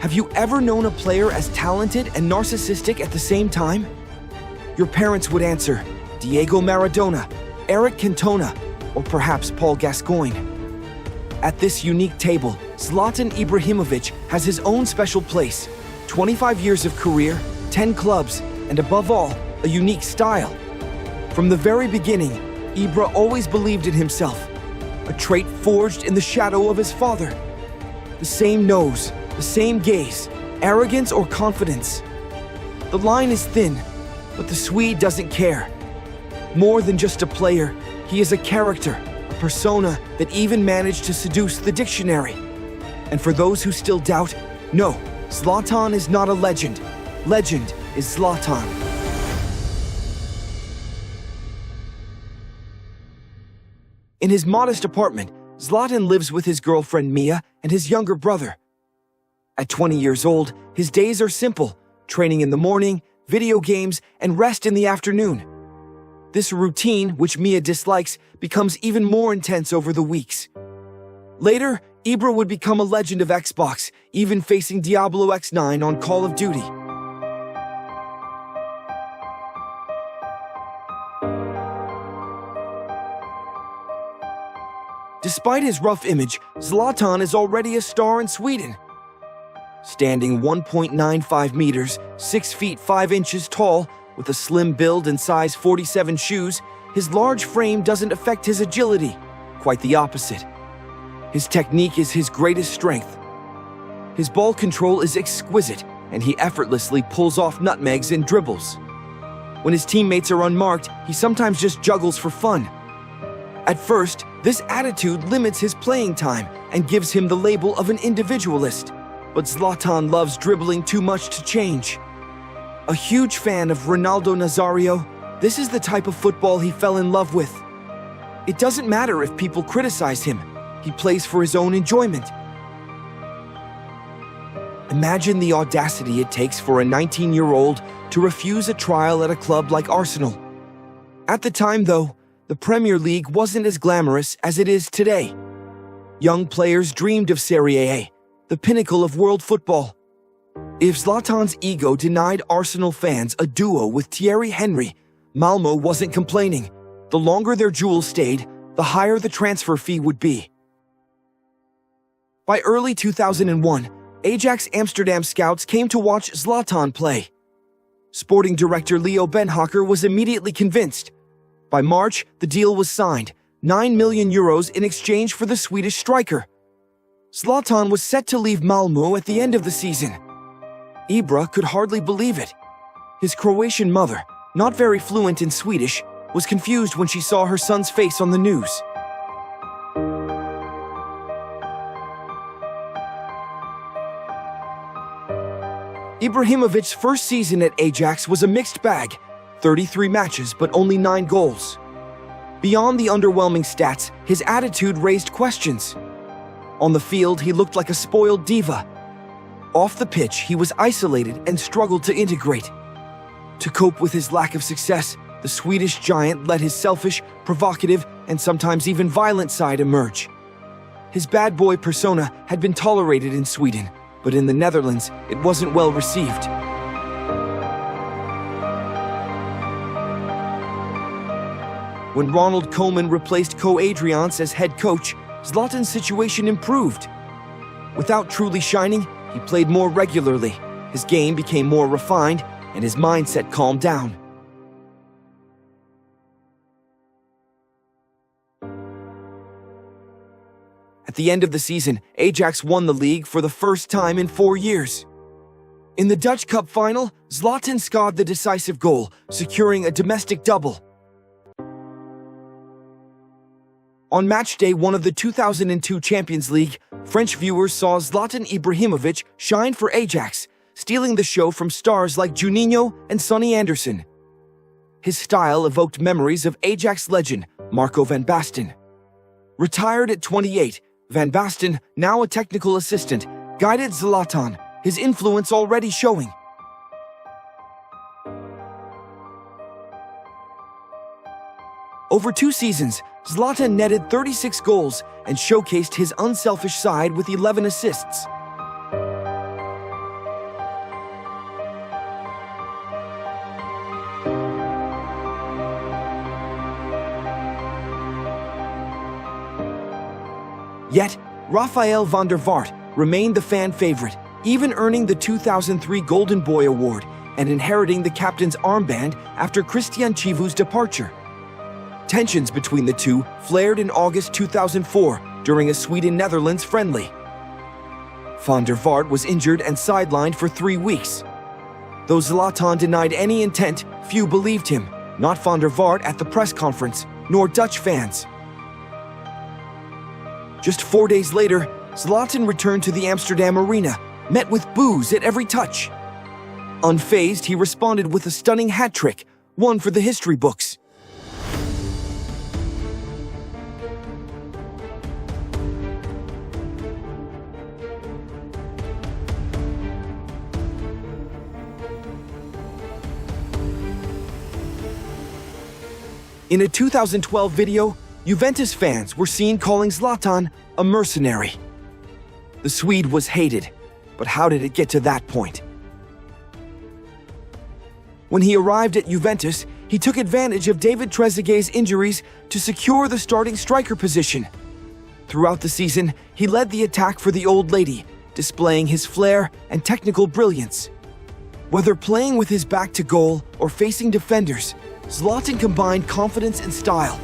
Have you ever known a player as talented and narcissistic at the same time? Your parents would answer, Diego Maradona, Eric Cantona, or perhaps Paul Gascoigne. At this unique table, Zlatan Ibrahimović has his own special place. 25 years of career, 10 clubs, and above all, a unique style. From the very beginning, Ibra always believed in himself, a trait forged in the shadow of his father. The same nose, the same gaze, arrogance or confidence. The line is thin, but the Swede doesn't care. More than just a player, he is a character, a persona that even managed to seduce the dictionary. And for those who still doubt, no, Zlatan is not a legend. Legend is Zlatan. In his modest apartment, Zlatan lives with his girlfriend Mia and his younger brother. At 20 years old, his days are simple, training in the morning, video games, and rest in the afternoon. This routine, which Mia dislikes, becomes even more intense over the weeks. Later, Ibra would become a legend of Xbox, even facing Diablo X9 on Call of Duty. Despite his rough image, Zlatan is already a star in Sweden. Standing 1.95 meters, 6 feet 5 inches tall, with a slim build and size 47 shoes, his large frame doesn't affect his agility. Quite the opposite. His technique is his greatest strength. His ball control is exquisite, and he effortlessly pulls off nutmegs and dribbles. When his teammates are unmarked, he sometimes just juggles for fun. At first, this attitude limits his playing time and gives him the label of an individualist. But Zlatan loves dribbling too much to change. A huge fan of Ronaldo Nazario, this is the type of football he fell in love with. It doesn't matter if people criticize him. He plays for his own enjoyment. Imagine the audacity it takes for a 19-year-old to refuse a trial at a club like Arsenal. At the time, though, the Premier League wasn't as glamorous as it is today. Young players dreamed of Serie A, the pinnacle of world football. If Zlatan's ego denied Arsenal fans a duo with Thierry Henry, Malmö wasn't complaining. The longer their jewel stayed, the higher the transfer fee would be. By early 2001, Ajax Amsterdam scouts came to watch Zlatan play. Sporting director Leo Benhaker was immediately convinced. By March, the deal was signed, 9 million euros in exchange for the Swedish striker. Zlatan was set to leave Malmö at the end of the season. Ibra could hardly believe it. His Croatian mother, not very fluent in Swedish, was confused when she saw her son's face on the news. Ibrahimovic's first season at Ajax was a mixed bag, 33 matches but only 9 goals. Beyond the underwhelming stats, his attitude raised questions. On the field, he looked like a spoiled diva. Off the pitch, he was isolated and struggled to integrate. To cope with his lack of success, the Swedish giant let his selfish, provocative, and sometimes even violent side emerge. His bad boy persona had been tolerated in Sweden, but in the Netherlands, it wasn't well received. When Ronald Koeman replaced Adriaans as head coach, Zlatan's situation improved. Without truly shining, he played more regularly, his game became more refined, and his mindset calmed down. At the end of the season, Ajax won the league for the first time in 4 years. In the Dutch Cup final, Zlatan scored the decisive goal, securing a domestic double. On match day 1 of the 2002 Champions League, French viewers saw Zlatan Ibrahimović shine for Ajax, stealing the show from stars like Juninho and Sonny Anderson. His style evoked memories of Ajax legend Marco van Basten. Retired at 28, Van Basten, now a technical assistant, guided Zlatan, his influence already showing. Over 2 seasons, Zlatan netted 36 goals and showcased his unselfish side with 11 assists. Yet, Rafael van der Vaart remained the fan favorite, even earning the 2003 Golden Boy Award and inheriting the captain's armband after Christian Chivu's departure. Tensions between the two flared in August 2004 during a Sweden-Netherlands friendly. Van der Vaart was injured and sidelined for 3 weeks. Though Zlatan denied any intent, few believed him, not Van der Vaart at the press conference, nor Dutch fans. Just 4 days later, Zlatan returned to the Amsterdam arena, met with boos at every touch. Unfazed, he responded with a stunning hat trick, one for the history books. In a 2012 video, Juventus fans were seen calling Zlatan a mercenary. The Swede was hated, but how did it get to that point? When he arrived at Juventus, he took advantage of David Trezeguet's injuries to secure the starting striker position. Throughout the season, he led the attack for the Old Lady, displaying his flair and technical brilliance. Whether playing with his back to goal or facing defenders, Zlatan combined confidence and style.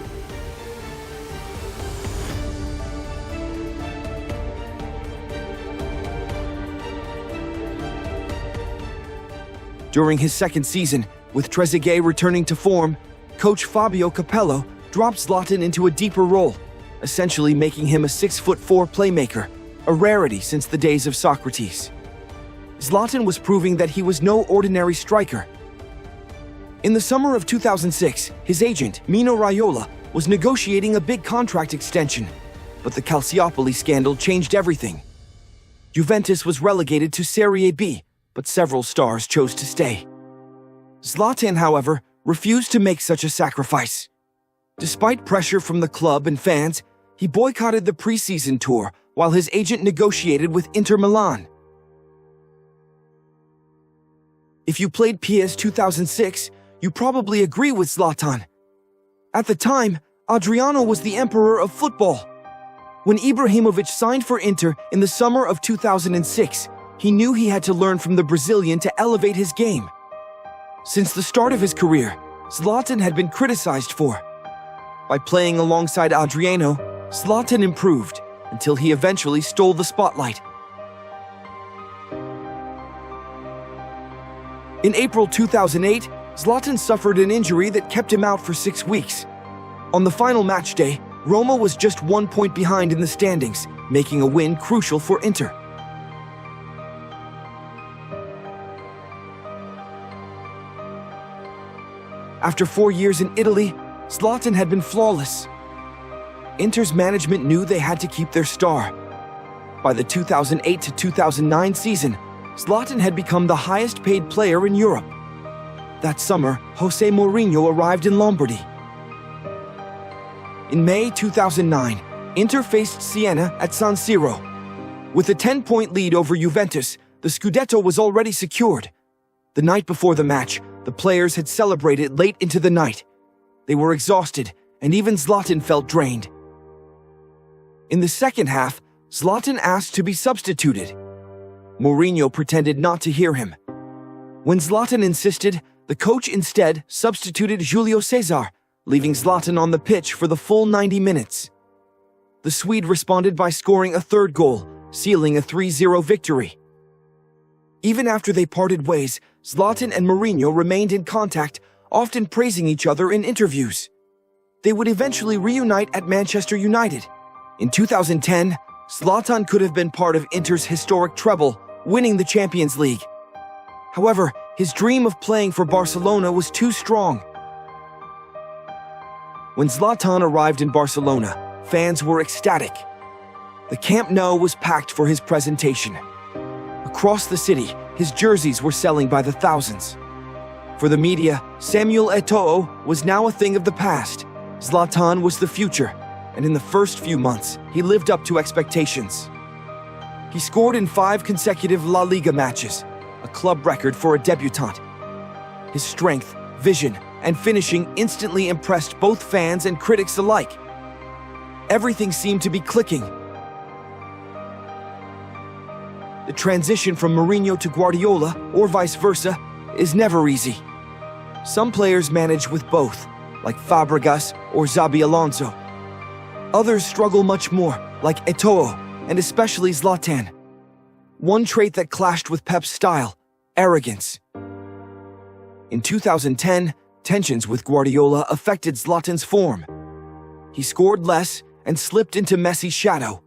During his second season, with Trezeguet returning to form, coach Fabio Capello dropped Zlatan into a deeper role, essentially making him a 6'4" playmaker, a rarity since the days of Socrates. Zlatan was proving that he was no ordinary striker. In the summer of 2006, his agent, Mino Raiola, was negotiating a big contract extension, but the Calciopoli scandal changed everything. Juventus was relegated to Serie B, but several stars chose to stay. Zlatan, however, refused to make such a sacrifice. Despite pressure from the club and fans, he boycotted the preseason tour while his agent negotiated with Inter Milan. If you played PS 2006, you probably agree with Zlatan. At the time, Adriano was the emperor of football. When Ibrahimovic signed for Inter in the summer of 2006, he knew he had to learn from the Brazilian to elevate his game. Since the start of his career, Zlatan had been criticized for. By playing alongside Adriano, Zlatan improved until he eventually stole the spotlight. In April 2008, Zlatan suffered an injury that kept him out for 6 weeks. On the final match day, Roma was just 1 point behind in the standings, making a win crucial for Inter. After 4 years in Italy, Zlatan had been flawless. Inter's management knew they had to keep their star. By the 2008 to 2009 season, Zlatan had become the highest-paid player in Europe. That summer, Jose Mourinho arrived in Lombardy. In May 2009, Inter faced Siena at San Siro. With a 10-point lead over Juventus, the Scudetto was already secured. The night before the match, the players had celebrated late into the night. They were exhausted, and even Zlatan felt drained. In the second half, Zlatan asked to be substituted. Mourinho pretended not to hear him. When Zlatan insisted, the coach instead substituted Julio Cesar, leaving Zlatan on the pitch for the full 90 minutes. The Swede responded by scoring a third goal, sealing a 3-0 victory. Even after they parted ways, Zlatan and Mourinho remained in contact, often praising each other in interviews. They would eventually reunite at Manchester United. In 2010, Zlatan could have been part of Inter's historic treble, winning the Champions League. However, his dream of playing for Barcelona was too strong. When Zlatan arrived in Barcelona, fans were ecstatic. The Camp Nou was packed for his presentation. Across the city, his jerseys were selling by the thousands. For the media, Samuel Eto'o was now a thing of the past. Zlatan was the future, and in the first few months, he lived up to expectations. He scored in 5 consecutive La Liga matches, a club record for a debutant. His strength, vision, and finishing instantly impressed both fans and critics alike. Everything seemed to be clicking. The transition from Mourinho to Guardiola, or vice versa, is never easy. Some players manage with both, like Fabregas or Xabi Alonso. Others struggle much more, like Eto'o, and especially Zlatan. One trait that clashed with Pep's style: arrogance. In 2010, tensions with Guardiola affected Zlatan's form. He scored less and slipped into Messi's shadow.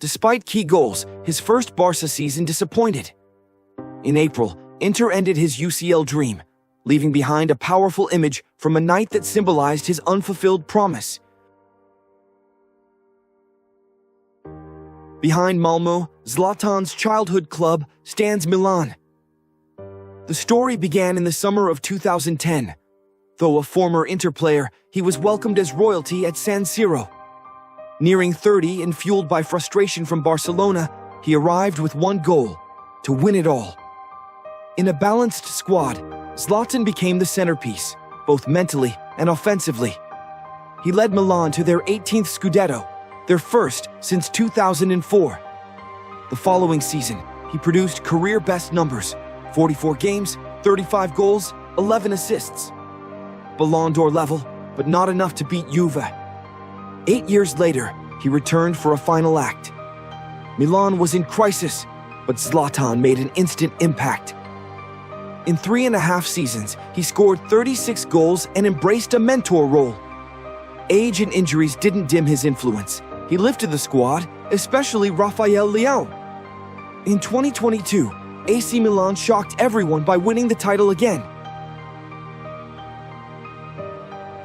Despite key goals, his first Barca season disappointed. In April, Inter ended his UCL dream, leaving behind a powerful image from a night that symbolized his unfulfilled promise. Behind Malmö, Zlatan's childhood club, stands Milan. The story began in the summer of 2010. Though a former Inter player, he was welcomed as royalty at San Siro. Nearing 30 and fueled by frustration from Barcelona, he arrived with one goal: to win it all. In a balanced squad, Zlatan became the centerpiece, both mentally and offensively. He led Milan to their 18th Scudetto, their first since 2004. The following season, he produced career-best numbers: 44 games, 35 goals, 11 assists. Ballon d'Or level, but not enough to beat Juve. 8 years later, he returned for a final act. Milan was in crisis, but Zlatan made an instant impact. In 3.5 seasons, he scored 36 goals and embraced a mentor role. Age and injuries didn't dim his influence. He lifted the squad, especially Rafael Leão. In 2022, AC Milan shocked everyone by winning the title again.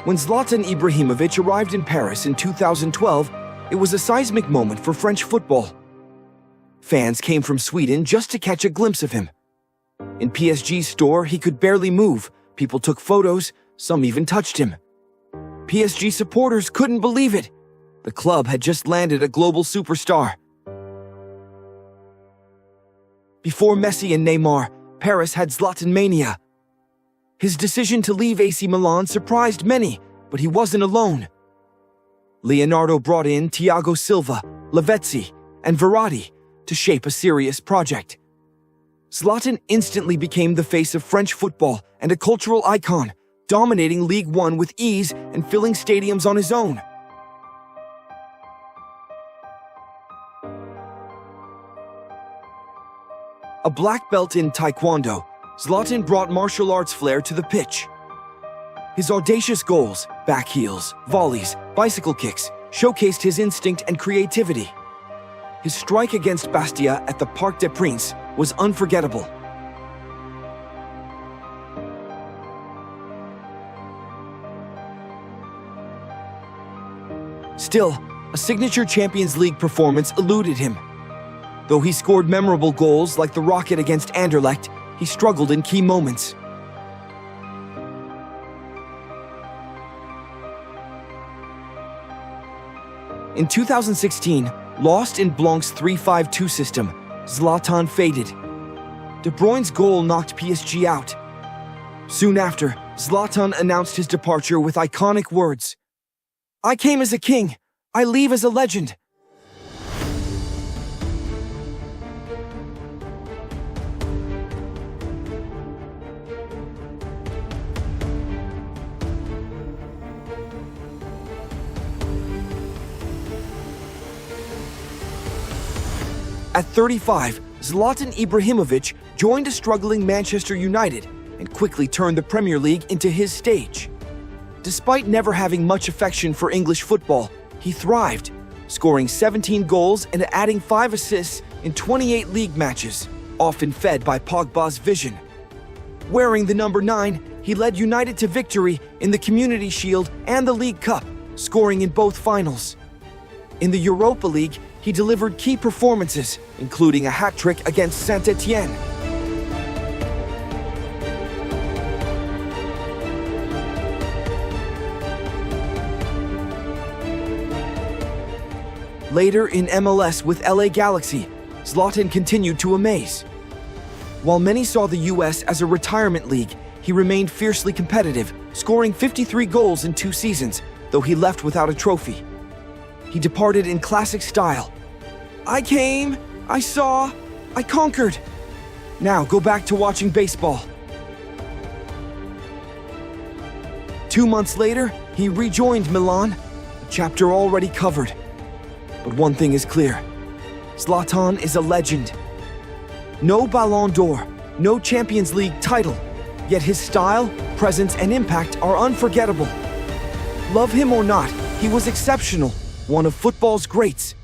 When Zlatan Ibrahimović arrived in Paris in 2012, it was a seismic moment for French football. Fans came from Sweden just to catch a glimpse of him. In PSG's store, he could barely move. People took photos, some even touched him. PSG supporters couldn't believe it. The club had just landed a global superstar. Before Messi and Neymar, Paris had Zlatan mania. His decision to leave AC Milan surprised many, but he wasn't alone. Leonardo brought in Thiago Silva, Lavezzi, and Verratti to shape a serious project. Zlatan instantly became the face of French football and a cultural icon, dominating Ligue 1 with ease and filling stadiums on his own. A black belt in Taekwondo, Zlatan brought martial arts flair to the pitch. His audacious goals, back heels, volleys, bicycle kicks, showcased his instinct and creativity. His strike against Bastia at the Parc des Princes was unforgettable. Still, a signature Champions League performance eluded him. Though he scored memorable goals like the rocket against Anderlecht, he struggled in key moments. In 2016, lost in Blanc's 3-5-2 system, Zlatan faded. De Bruyne's goal knocked PSG out. Soon after, Zlatan announced his departure with iconic words: "I came as a king, I leave as a legend." At 35, Zlatan Ibrahimović joined a struggling Manchester United and quickly turned the Premier League into his stage. Despite never having much affection for English football, he thrived, scoring 17 goals and adding 5 assists in 28 league matches, often fed by Pogba's vision. Wearing the number 9, he led United to victory in the Community Shield and the League Cup, scoring in both finals. In the Europa League, he delivered key performances, including a hat-trick against Saint-Étienne. Later in MLS with LA Galaxy, Zlatan continued to amaze. While many saw the US as a retirement league, he remained fiercely competitive, scoring 53 goals in 2 seasons, though he left without a trophy. He departed in classic style. "I came, I saw, I conquered! Now go back to watching baseball. 2 months later, he rejoined Milan, a chapter already covered. But one thing is clear. Zlatan is a legend. No Ballon d'Or, no Champions League title, yet his style, presence, and impact are unforgettable. Love him or not, he was exceptional, one of football's greats.